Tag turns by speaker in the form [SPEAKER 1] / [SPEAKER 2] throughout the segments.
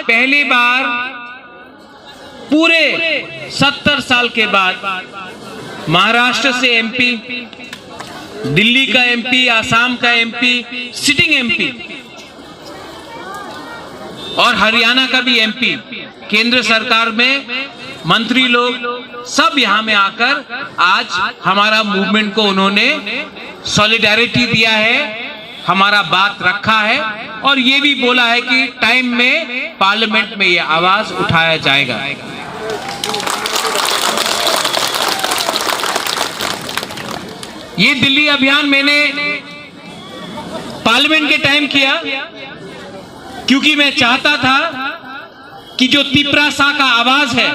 [SPEAKER 1] पहली बार पूरे 70 साल के बाद महाराष्ट्र से एमपी, दिल्ली का एमपी, आसाम का एमपी, सिटिंग एमपी और हरियाणा का भी एमपी, केंद्र सरकार में मंत्री लोग सब यहां में आकर आज हमारा मूवमेंट को उन्होंने सॉलिडारिटी दिया है, हमारा बात रखा है और ये भी बोला है कि टाइम में पार्लियामेंट में ये आवाज उठाया जाएगा। ये दिल्ली अभियान मैंने पार्लियामेंट के टाइम किया क्योंकि मैं चाहता था कि जो तिपरासा का आवाज है,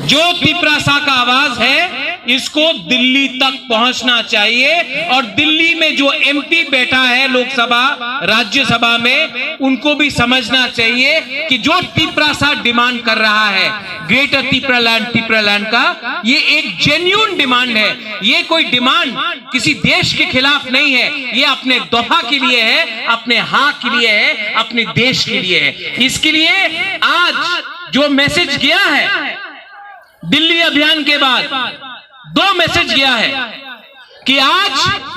[SPEAKER 1] जो तिपरासा का आवाज है, इसको दिल्ली तक पहुंचना चाहिए और दिल्ली में जो एमपी बैठा है लोकसभा राज्यसभा में, उनको भी समझना चाहिए कि जो तिपरासा डिमांड कर रहा है ग्रेटर तिपरालैंड का, ये एक जेन्युइन डिमांड है। ये कोई डिमांड किसी देश के खिलाफ नहीं है, ये अपने दफा के लिए है, अपने हक के लिए है, अपने देश के लिए है। इसके लिए आज जो मैसेज गया है दिल्ली अभियान के बाद, 2 मैसेज गया है कि आज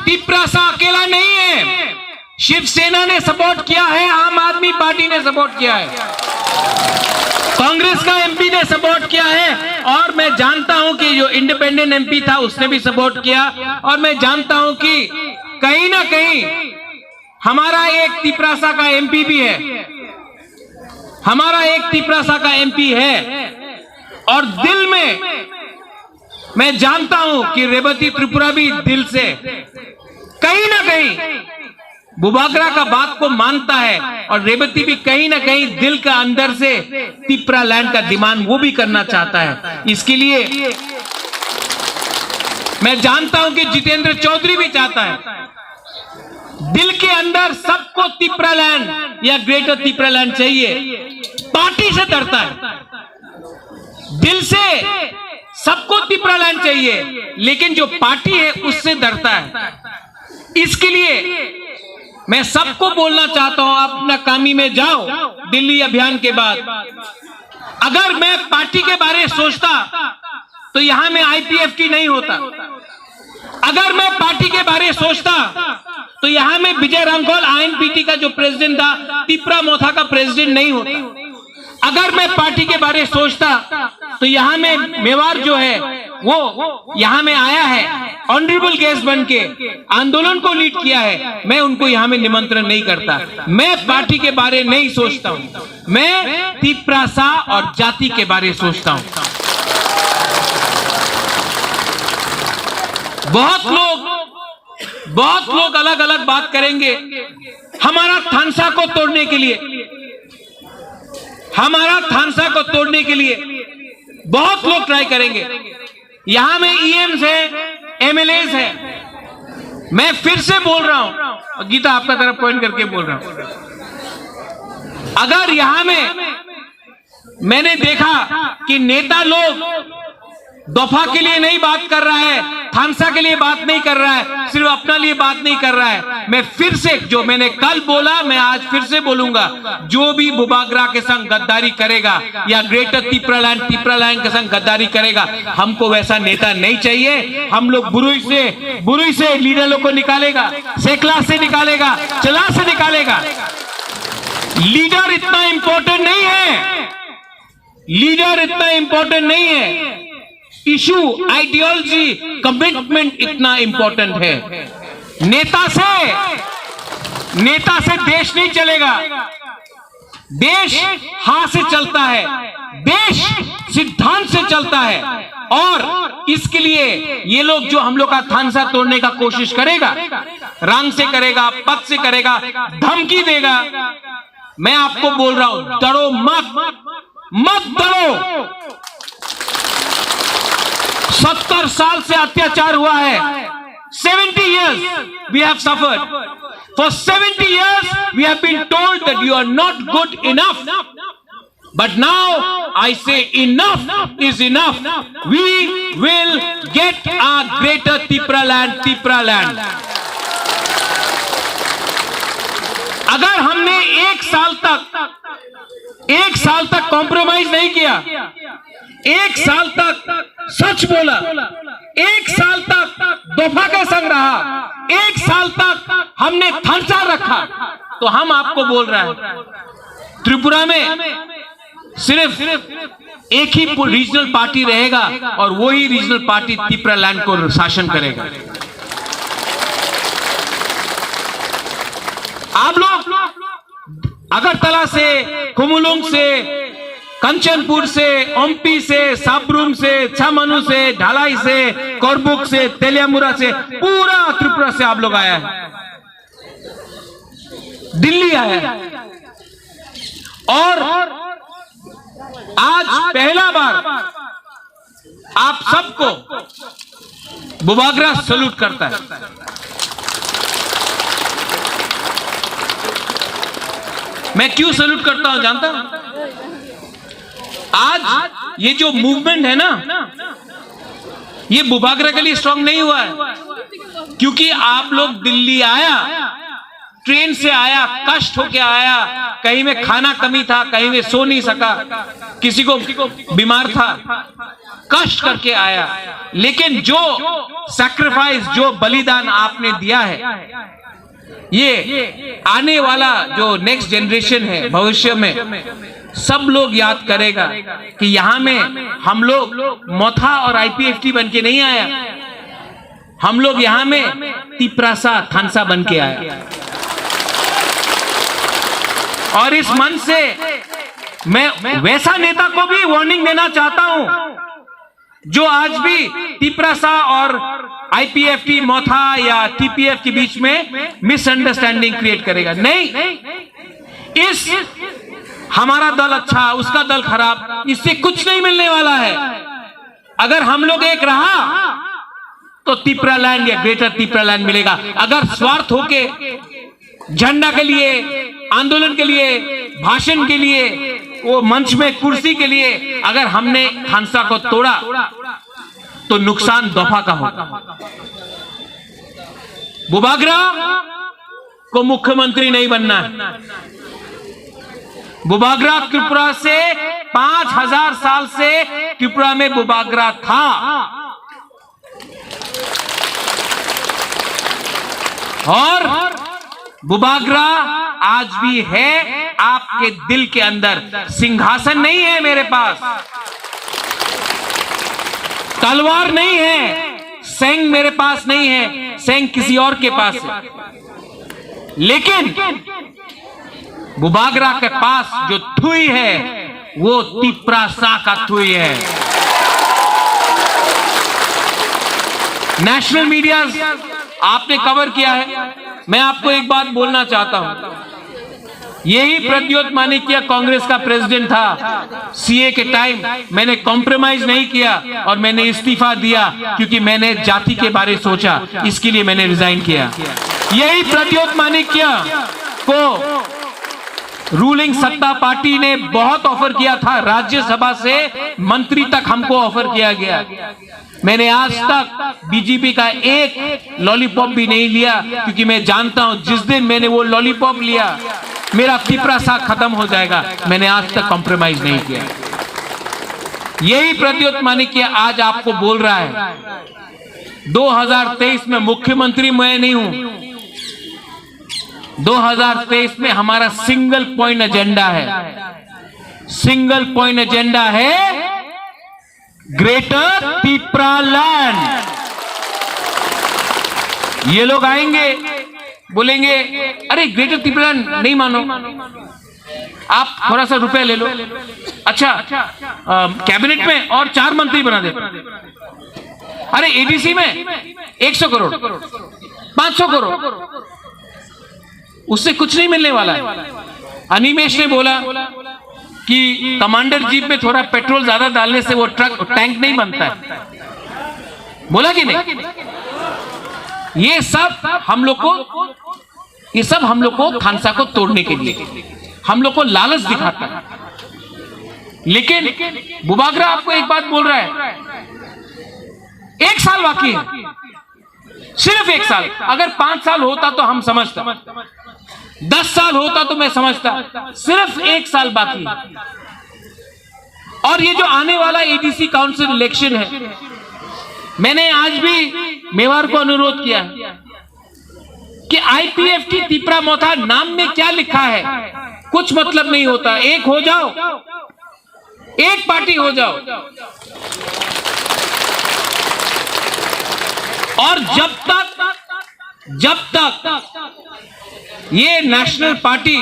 [SPEAKER 1] तिपरासा अकेला नहीं है, शिवसेना ने सपोर्ट किया है, आम आदमी पार्टी ने सपोर्ट किया है, कांग्रेस का एमपी ने सपोर्ट किया है और मैं जानता हूं कि जो इंडिपेंडेंट एमपी था उसने भी सपोर्ट किया और मैं जानता हूं कि कहीं ना कहीं हमारा एक तिपरासा का एमपी भी है, हमारा एक तिपरासा का एमपी है और दिल में मैं जानता हूं कि रेवती त्रिपुरा भी दिल से कहीं ना कहीं बुबागरा का बात को मानता है और रेवती भी कहीं ना कहीं दिल का अंदर से तिपरालैंड का डिमांड वो भी करना चाहता है। इसके लिए मैं जानता हूं कि जितेंद्र चौधरी भी चाहता है, दिल के अंदर सबको तिपरालैंड या ग्रेटर तिपरालैंड चाहिए, पार्टी से डरता है, दिल से सबको तिपरालैंड चाहिए लेकिन जो पार्टी है उससे डरता है। इसके लिए मैं सबको बोलना चाहता हूं, आप अपना कामी में जाओ। दिल्ली अभियान के बाद अगर मैं पार्टी के बारे में सोचता तो यहां में आईपीएफटी नहीं होता, अगर मैं पार्टी के बारे में सोचता तो यहां में विजय रामघोल आईएनपीटी का जो प्रेसिडेंट था तिपरा मोथा का प्रेसिडेंट नहीं होता, अगर मैं पार्टी के बारे में सोचता तो यहां में मेवाड़ जो है वो यहां में आया है, ऑनरेबल गेस्ट बन के आंदोलन को लीड किया है, मैं उनको यहां में निमंत्रण नहीं करता। मैं पार्टी के बारे में नहीं सोचता हूं, मैं तिपरासा और जाति के बारे में सोचता हूं। बहुत लोग अलग अलग बात करेंगे हमारा थानसा को तोड़ने के लिए, हमारा थानसा को तोड़ने के लिए बहुत लोग ट्राई करेंगे। यहां में ईएम्स है, एमएलएस है। मैं फिर से बोल रहा हूं, गीता आपका तरफ पॉइंट करके बोल रहा हूं, अगर यहां में मैंने देखा कि नेता लोग दफा के लिए नहीं बात कर रहा है, थानसा के लिए बात नहीं कर रहा है, सिर्फ अपना लिए बात नहीं कर रहा है, मैं फिर से जो मैंने कल बोला मैं आज फिर से बोलूंगा, जो भी बुबागरा के संग गद्दारी करेगा या ग्रेटर तिपरालैंड के संग गद्दारी करेगा, हमको वैसा नेता नहीं चाहिए। हम लोग बुरुई से लीडर लोग को निकालेगा, सेकला से निकालेगा, चला से निकालेगा। लीडर इतना इंपॉर्टेंट नहीं है, लीडर इतना इंपॉर्टेंट नहीं है, इशू आइडियोलॉजी कमिटमेंट इतना इंपॉर्टेंट है। नेता से देश नहीं चलेगा, देश हाथ से चलता है, देश सिद्धांत से चलता है और इसके लिए ये लोग जो हम लोग का थानसा तोड़ने का कोशिश करेगा, रंग से करेगा, पद से करेगा, धमकी देगा, मैं आपको बोल रहा हूं डरो मत डरो। 70 साल से अत्याचार हुआ है, 70 years we have suffered. For 70 years we have been told that you are not good enough. But now I say enough is enough. We will get our greater Tipraland. अगर हमने 1 साल तक कॉम्प्रोमाइज नहीं किया, 1 साल तक सच बोला, 1 साल तक दोफा के संग रहा, 1 साल तक हमने थानसा रखा। तो हम आपको बोल रहे हैं त्रिपुरा में सिर्फ एक ही रीजनल पार्टी रहेगा और वही रीजनल पार्टी त्रिपुरा लैंड को शासन करेगा। आप लोग अगरतला से, कुमुलुंग से, कंचनपुर से, ओम्पी से, साब्रूम से, छमनु से, ढालाई से, कोरबुक से, तेलियामुरा से, पूरा त्रिपुरा से आप लोग आया है, दिल्ली आया है। और आज पहला बार आप सबको बुबागरा सैल्यूट करता है। मैं क्यों सैल्यूट करता हूं जानता हूं? आज ये जो मूवमेंट है ना, ये बुबागरा के लिए स्ट्रांग नहीं हुआ है, क्योंकि आप लोग दिल्ली आया, ट्रेन से आया, कष्ट होके आया, कहीं में खाना कमी था, कहीं में सो नहीं सका, किसी को बीमार था, कष्ट करके आया। लेकिन जो सैक्रिफाइस, जो बलिदान आपने दिया है, ये आने वाला जो नेक्स्ट जनरेशन है, भविष्य में सब लोग याद करेगा कि यहां में हम लोग मोथा और आईपीएफटी बन के नहीं आया, हम लोग यहां में तिप्रासा थानसा बन के आया। और इस मन से मैं वैसा नेता को भी वार्निंग देना चाहता हूं जो आज भी तिप्रासा और आईपीएफटी, मोथा या टीपीएफ के बीच में मिसअंडरस्टैंडिंग क्रिएट करेगा। नहीं, इस हमारा दल अच्छा, उसका दल खराब, इससे कुछ नहीं मिलने वाला है। अगर हम लोग एक रहा तो त्रिपुरा लैंड या ग्रेटर त्रिपुरा लैंड मिलेगा। अगर स्वार्थ होके झंडा के लिए, आंदोलन के लिए, भाषण के लिए, वो मंच में कुर्सी के लिए अगर हमने खानसा को तोड़ा तो नुकसान दोफा का होगा। बुबागरा को मुख्यमंत्री नहीं बनना है। बुबागरा त्रिपुरा से 5000 साल से त्रिपुरा में बुबागरा था, और बुबागरा आज भी है आपके दिल के अंदर। सिंहासन नहीं है मेरे पास, तलवार नहीं है, सेंग मेरे पास नहीं है, सेंग किसी और के पास है। लेकिन बुबागरा के पास जो थुई है वो तिप्रासा का थुई है। नेशनल मीडिया आपने कवर किया है। मैं आपको एक बात बोलना चाहता हूं, यही प्रद्योत माणिक्य कांग्रेस का प्रेसिडेंट था। सीए के टाइम मैंने कॉम्प्रोमाइज नहीं किया और मैंने इस्तीफा दिया क्योंकि मैंने जाति के बारे सोचा, इसके लिए मैंने रिजाइन किया। यही प्रद्योत माणिक्य को रूलिंग सत्ता पार्टी ने बहुत ऑफर किया था, राज्यसभा से मंत्री तक हमको ऑफर किया गया। मैंने आज तक बीजेपी का एक लॉलीपॉप भी नहीं लिया, क्योंकि मैं जानता हूं जिस दिन मैंने वो लॉलीपॉप लिया मेरा तिप्रासा खत्म हो जाएगा। मैंने आज तक कॉम्प्रोमाइज नहीं किया। यही प्रद्योत माणिक्य आज आपको बोल रहा है 2023 में मुख्यमंत्री मैं नहीं हूं। 2023 में हमारा सिंगल पॉइंट एजेंडा है, सिंगल पॉइंट एजेंडा है ग्रेटर त्रिपुरा लैंड। ये लोग आएंगे बोलेंगे अरे ग्रेटर त्रिपुरा लैंड नहीं मानो, आप थोड़ा सा रुपए ले लो, अच्छा कैबिनेट में और 4 मंत्री बना दे, अरे एडीसी में 100 करोड़ 500 करोड़, उससे कुछ नहीं मिलने वाला है। अनिमेश ने बोला कि कमांडर जीप में थोड़ा पेट्रोल ज्यादा डालने से वो ट्रक टैंक नहीं बनता है, बोला कि नहीं? ये सब हम लोग को खानसा को तोड़ने के लिए हम लोग को लालच दिखाता है। लेकिन बुबागरा आपको एक बात बोल रहा है, 1 साल बाकी है, सिर्फ 1 साल। अगर 5 साल होता तो हम समझता, 10 साल होता तो मैं समझता, सिर्फ 1 साल बाकी। और ये जो आने वाला एडीसी काउंसिल इलेक्शन है, मैंने आज भी मेवाड़ को अनुरोध किया कि आईपीएफटी तिपरा मोथा नाम में क्या लिखा है, कुछ मतलब नहीं होता। एक हो जाओ, एक पार्टी हो जाओ। और जब तक ये नेशनल पार्टी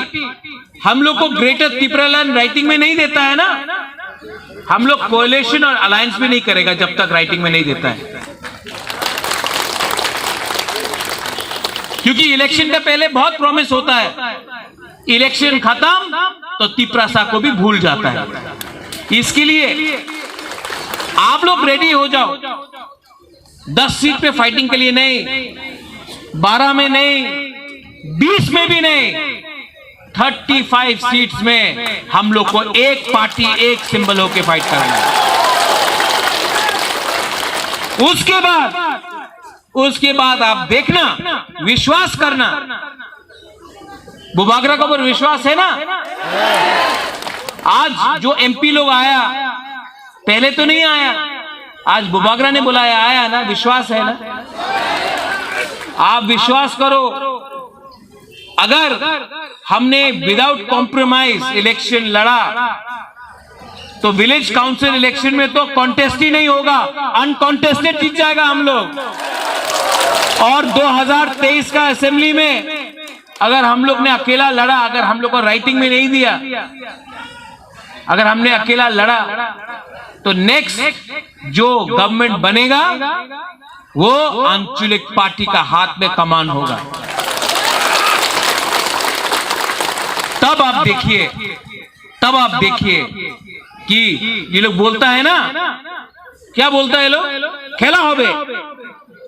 [SPEAKER 1] हम लोग को ग्रेटर तिपरालैंड राइटिंग में नहीं देता है ना, हम लोग कोएलिशन और अलायंस भी नहीं करेगा जब तक राइटिंग में नहीं देता है। क्योंकि इलेक्शन का पहले बहुत प्रॉमिस होता है, इलेक्शन खत्म तो तिपरासा को भी भूल जाता है। इसके लिए आप लोग रेडी हो जाओ। 10 सीट पे फाइटिंग के लिए नहीं, 12 में नहीं, 20 में भी नहीं, 35 सीट्स में हम लोग को एक पार्टी एक सिंबल होके फाइट करना है। उसके बाद आप देखना, विश्वास करना। बुबागरा के ऊपर विश्वास है ना? आज जो एमपी लोग आया, पहले तो नहीं आया, आज बुबागरा ने बुलाया, आया ना, विश्वास है ना? आप विश्वास करो, अगर हमने विदाउट कॉम्प्रोमाइज इलेक्शन लड़ा तो विलेज काउंसिल इलेक्शन में तो कॉन्टेस्ट ही नहीं होगा, अनकॉन्टेस्टेड जीत जाएगा हम लोग। और 2023 का असेंबली में अगर हम लोग ने अकेला लड़ा, अगर हम लोग को राइटिंग में नहीं दिया, अगर हमने अकेला लड़ा तो नेक्स्ट जो गवर्नमेंट बनेगा वो आंचलिक पार्टी का हाथ में कमान होगा। तब आप देखिए कि ये लोग बोलता है ना, क्या बोलता है लोग, खेला होबे,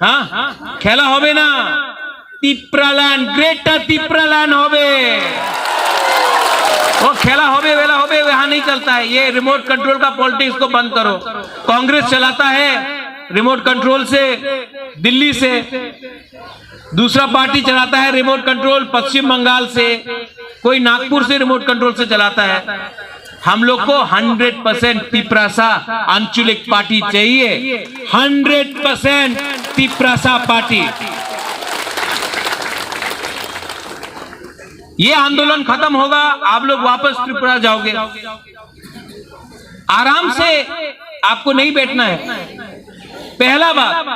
[SPEAKER 1] हाँ खेला होबे ना, तिपरालैंड, ग्रेटर तिपरालैंड होबे। वो खेला होबे वेला होबे वहां नहीं चलता है। ये रिमोट कंट्रोल का पॉलिटिक्स को बंद करो। कांग्रेस चलाता है रिमोट कंट्रोल से दिल्ली से, दूसरा पार्टी चलाता है रिमोट कंट्रोल पश्चिम बंगाल से, कोई नागपुर से रिमोट कंट्रोल से चलाता है। हम लोग को 100% तिपरासा आंचलिक पार्टी चाहिए, 100% तिपरासा पार्टी। ये आंदोलन खत्म होगा, आप लोग वापस त्रिपुरा जाओगे। आराम से आपको नहीं बैठना है। पहला बात,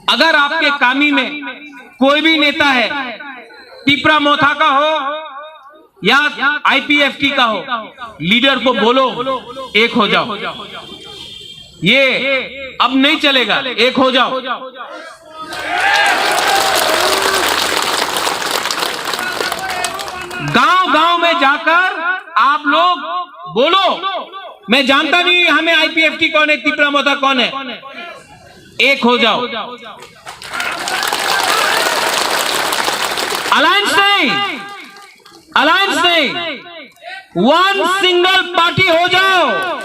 [SPEAKER 1] अगर आपके कामी में कोई भी नेता है, तिपरा मोथा का हो या आईपीएफटी का हो, लीडर को बोलो एक हो जाओ। ये अब नहीं चलेगा, एक हो जाओ। गांव में जाकर आप लोग बोलो, मैं जानता नहीं हमें आईपीएफटी कौन है, तिपरा मोथा कौन है, एक हो जाओ। अलायंस नहीं, वन सिंगल पार्टी हो जाओ।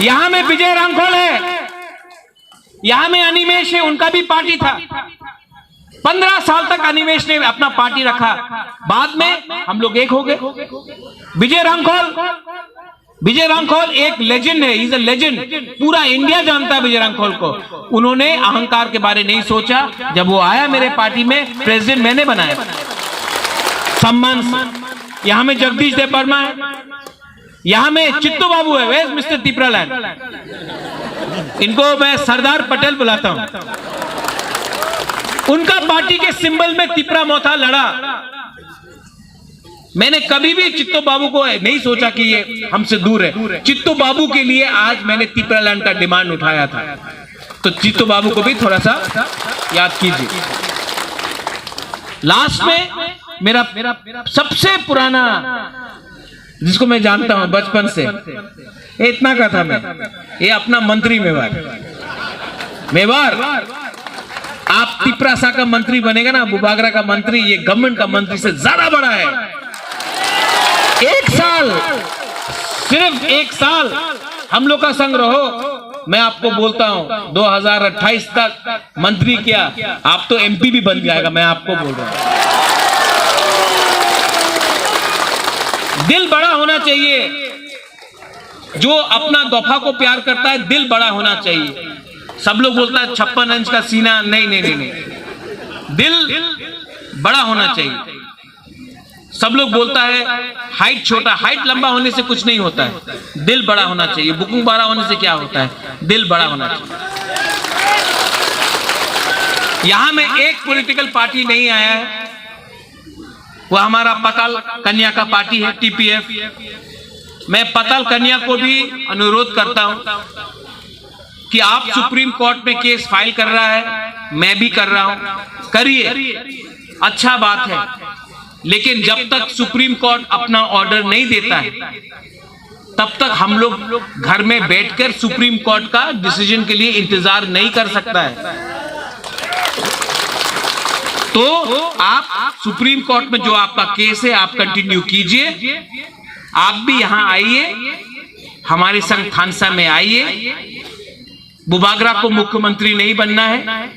[SPEAKER 1] यहां में विजय रामखोल है, यहां में अनिमेश है, उनका भी पार्टी था। 15 साल तक अनिमेश ने अपना पार्टी रखा, बाद में हम लोग एक हो गए। विजय रामखोल एक लेजेंड है, इज अ लेजेंड। पूरा इंडिया जानता है विजय रामखोल को। उन्होंने अहंकार के बारे नहीं सोचा। जब वो आया मेरे पार्टी में, प्रेसिडेंट मैंने बनाया सम्मान से। यहां में जगदीश देव वर्मा है, यहां में चित्तू बाबू है, वेस्ट मिस्टर तिपरालैंड, इनको मैं सरदार पटेल बुलाता हूं। उनका पार्टी के सिंबल में तिपरा मोथा लड़ा। मैंने कभी भी चित्तू बाबू को नहीं सोचा कि ये हमसे दूर है। चित्तू बाबू के लिए आज मैंने तिपरालैंड का डिमांड उठाया था, तो चित्तू बाबू को भी थोड़ा सा याद कीजिए। लास्ट में मेरा सबसे पुराना, जिसको मैं जानता हूं बचपन से, इतना का था मैं, ये अपना मंत्री मेवाड़। आप तिपरासा का मंत्री बनेगा ना, बुबागरा का मंत्री, ये गवर्नमेंट का मंत्री से ज्यादा बड़ा है। सिर्फ एक साल हम लोग का संग रहो। मैं आपको बोलता हूं 2028 तक मंत्री क्या, आप तो एमपी भी बन जाएगा, मैं आपको बोल रहा हूं। दिल बड़ा होना चाहिए। जो अपना दफा को प्यार करता है, दिल बड़ा होना चाहिए। सब लोग बोलता है 56 इंच का सीना, नहीं नहीं नहीं नहीं, दिल बड़ा होना चाहिए। सब लोग बोलता है हाइट छोटा, हाइट लंबा होने से कुछ नहीं होता है, दिल बड़ा होना चाहिए। बुकिंग बड़ा होने से क्या होता है, दिल बड़ा होना चाहिए। यहां में एक पॉलिटिकल पार्टी नहीं आया है, वह हमारा पताल कन्या का पार्टी है, टीपीएफ। मैं पताल कन्या को भी अनुरोध करता हूं कि आप सुप्रीम कोर्ट में केस फाइल कर रहा है, मैं भी कर रहा हूं, करिए, अच्छा बात है। लेकिन जब तक सुप्रीम कोर्ट अपना ऑर्डर नहीं देता है, तब तक हम लोग घर में बैठकर सुप्रीम कोर्ट का डिसीजन के लिए इंतजार नहीं कर सकता है। तो आप सुप्रीम कोर्ट में जो आपका केस है आप कंटिन्यू कीजिए। आप भी यहां आइए, हमारे संग थानसा में आइए। बुबागरा को मुख्यमंत्री नहीं बनना है,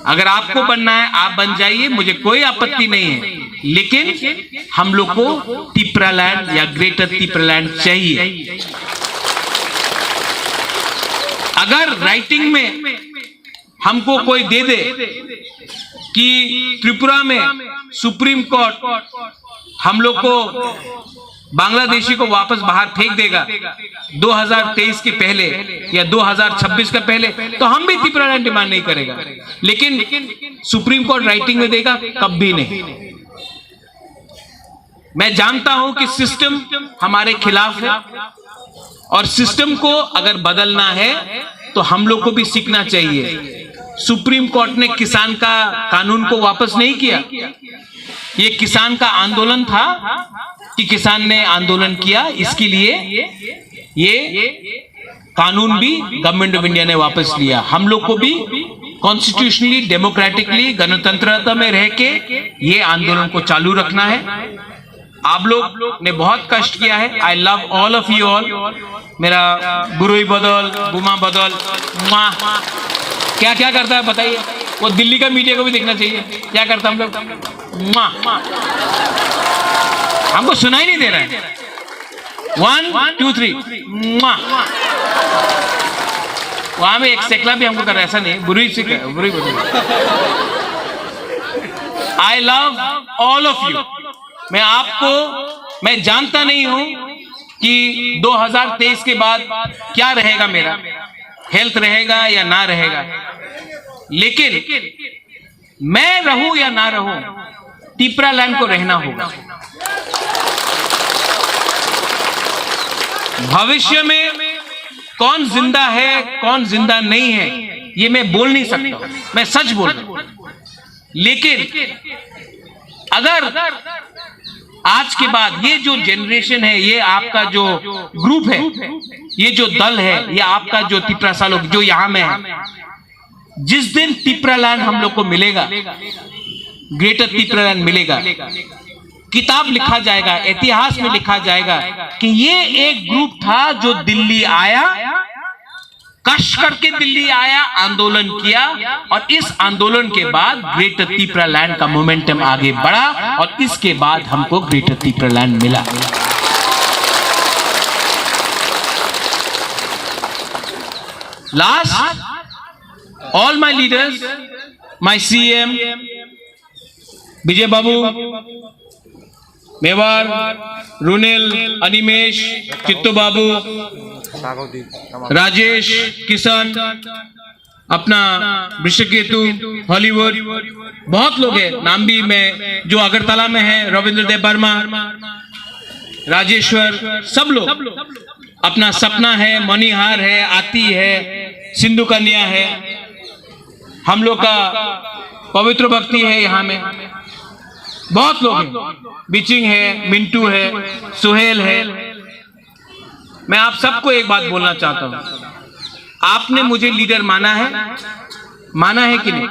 [SPEAKER 1] अगर आपको बनना है आप बन जाइए, मुझे कोई आपत्ति नहीं है। लेकिन हम लोग को तिप्रालैंड या ग्रेटर तिप्रालैंड चाहिए। अगर राइटिंग में हमको कोई दे दे कि त्रिपुरा में सुप्रीम कोर्ट हम लोग को बांग्लादेशी को वापस बाहर फेंक देगा 2023 के पहले या 2026 के पहले, तो हम भी तिप्रालैंड डिमांड नहीं करेगा। लेकिन सुप्रीम कोर्ट राइटिंग में देगा, कभी नहीं। मैं जानता हूं कि सिस्टम हमारे खिलाफ है, और सिस्टम को अगर बदलना है तो हम लोग को भी सीखना चाहिए। सुप्रीम कोर्ट ने किसान का कानून को वापस नहीं किया, ये किसान का आंदोलन था कि किसान ने आंदोलन किया, इसके लिए ये कानून भी गवर्नमेंट ऑफ इंडिया ने वापस लिया। हम लोग को भी कॉन्स्टिट्यूशनली, डेमोक्रेटिकली, गणतंत्रता में रह के ये आंदोलन को चालू रखना है। आप लोग ने बहुत कष्ट किया है। I love all of you all. मेरा बुरुई बदल, बुमा बदल, क्या क्या करता है बताइए, वो दिल्ली का मीडिया को भी देखना चाहिए क्या करता हम लोग। हमको सुनाई नहीं दे रहा है। 1 2 3 वहां में एक सेकला भी हमको कर रहा है, ऐसा नहीं, बुरी से बुरी I love all of you. मैं आपको, मैं जानता नहीं हूं कि 2023 के बाद क्या रहेगा, मेरा हेल्थ रहेगा या ना रहेगा, लेकिन मैं रहूं या ना रहूं, तिप्रालैंड को रहना होगा। भविष्य में कौन जिंदा है कौन जिंदा नहीं है ये मैं बोल नहीं सकता, मैं सच बोल रहा हूं। लेकिन अगर आज के बाद ये जो जनरेशन है, ये आपका जो ग्रुप है, ये जो दल है, ये आपका जो तिप्रा लोग जो यहां में है, जिस दिन तिप्रालैंड हम लोग को मिलेगा, ग्रेटर तिप्रालैंड मिलेगा, किताब लिखा जाएगा, इतिहास में लिखा जाएगा कि ये एक ग्रुप था जो दिल्ली आया, कष्ट करके दिल्ली आया, आंदोलन किया, और इस आंदोलन के बाद ग्रेटर तिप्रालैंड का मोमेंटम आगे बढ़ा, और इसके बाद हमको ग्रेटर तिप्रालैंड मिला। Last, all my leaders, my CM Vijay Babu, Mewar, Runil, Animesh, Chittu Babu, Rajesh, Kishan, अपना वृषकेतु, हॉलीवुड, बहुत लोग हैं, नाम भी मैं जो अगरतला में है, रविंद्र देव वर्मा, राजेश्वर, सब लोग, अपना सपना है, मणिहार है, आती है, सिंधु कन्या है, हम लोग का पवित्र भक्ति है, यहाँ में बहुत लोग हैं, बिचिंग है, मिंटू है, सुहेल है। मैं आप सबको एक बात बोलना चाहता हूं, आपने मुझे लीडर माना है कि नहीं?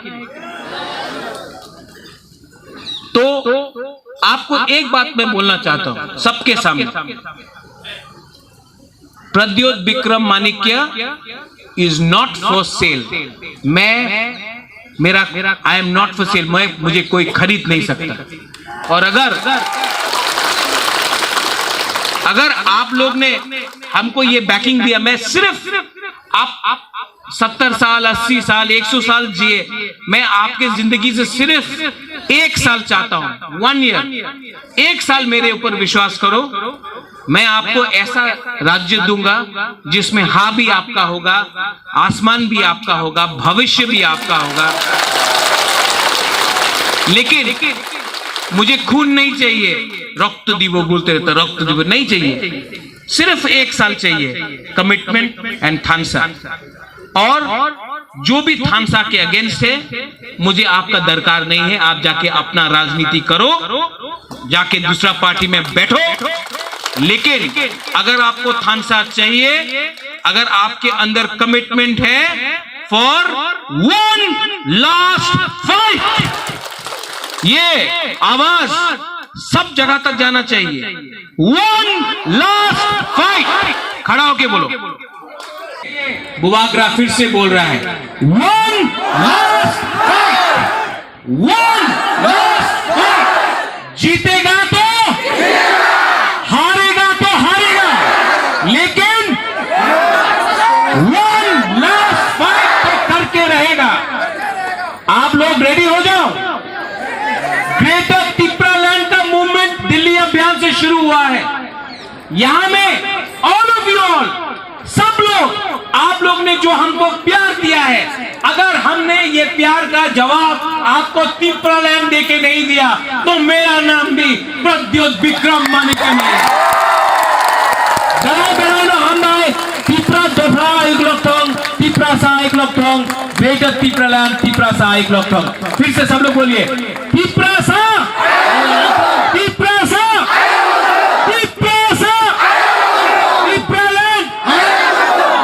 [SPEAKER 1] तो आपको एक बात मैं बोलना चाहता हूं सबके सामने, Pradyot Vikram Manikya is not for sale. I am not for sale, मुझे कोई खरीद नहीं सकता। और अगर आप लोग ने हमको ये बैकिंग दिया, मैं सिर्फ आप 70 साल 80 साल 100 साल जिए, मैं आपके जिंदगी से सिर्फ 1 साल चाहता हूं, 1 ईयर, 1 साल मेरे ऊपर विश्वास करो। मैं आपको ऐसा राज्य दूंगा जिसमें हाँ भी आपका होगा, आसमान भी आपका होगा, भविष्य भी आपका होगा। लेकिन मुझे खून नहीं चाहिए, रक्त दिवो बोलते रहते, रक्त दिवो नहीं चाहिए, सिर्फ 1 साल चाहिए, कमिटमेंट एंड थानसा। और जो भी थानसा के अगेंस्ट है, मुझे आपका दरकार नहीं है। आप जाके अपना राजनीति करो, जाके दूसरा पार्टी में बैठो। लेकिन अगर आपको थानसा चाहिए, अगर आपके अंदर कमिटमेंट है फॉर 1 लास्ट फाइट, ये आवाज सब जगह तक जाना चाहिए। 1 लास्ट फाइट, खड़ा होके बोलो। बुवाग्रा फिर से बोल रहा है, 1 लास्ट फाइट, 1 लास्ट फाइट। जीतेगा तो हारेगा तो हारेगा, लेकिन 1 लास्ट फाइट तो करके रहेगा। आप लोग रेडी हो जाओ। ग्रेटर तिप्रालैंड का मूवमेंट दिल्ली अभियान से शुरू हुआ है। यहां में ऑल ऑफ यू ऑल, सब लोग, आप लोग ने जो हमको प्यार दिया है, अगर हमने ये प्यार का जवाब आपको तिप्रालैंड देके नहीं दिया तो मेरा नाम भी प्रद्योत विक्रम मानिका नहीं है। तिप्रा दोफरा एक लोग, तिप्रा सा एक लोग, ग्रेटर तिप्रालैंड, तिप्रा सा एक लोग। फिर से सब लोग बोलिए, तिप्रा सा, तिप्रा सा, तिप्रा सा, तिप्रालैंड,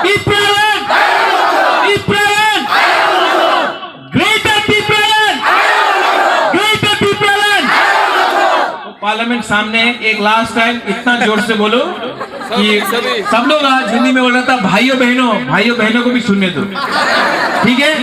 [SPEAKER 1] तिप्रालैंड, तिप्रालैंड, ग्रेटर तिप्रालैंड, ग्रेटर तिप्रालैंड। पार्लियामेंट सामने एक लास्ट टाइम इतना जोर से बोलो कि सब लोग आज हिंदी में बोल रहा था, भाइयों बहनों को भी सुनने दो, ठीक है?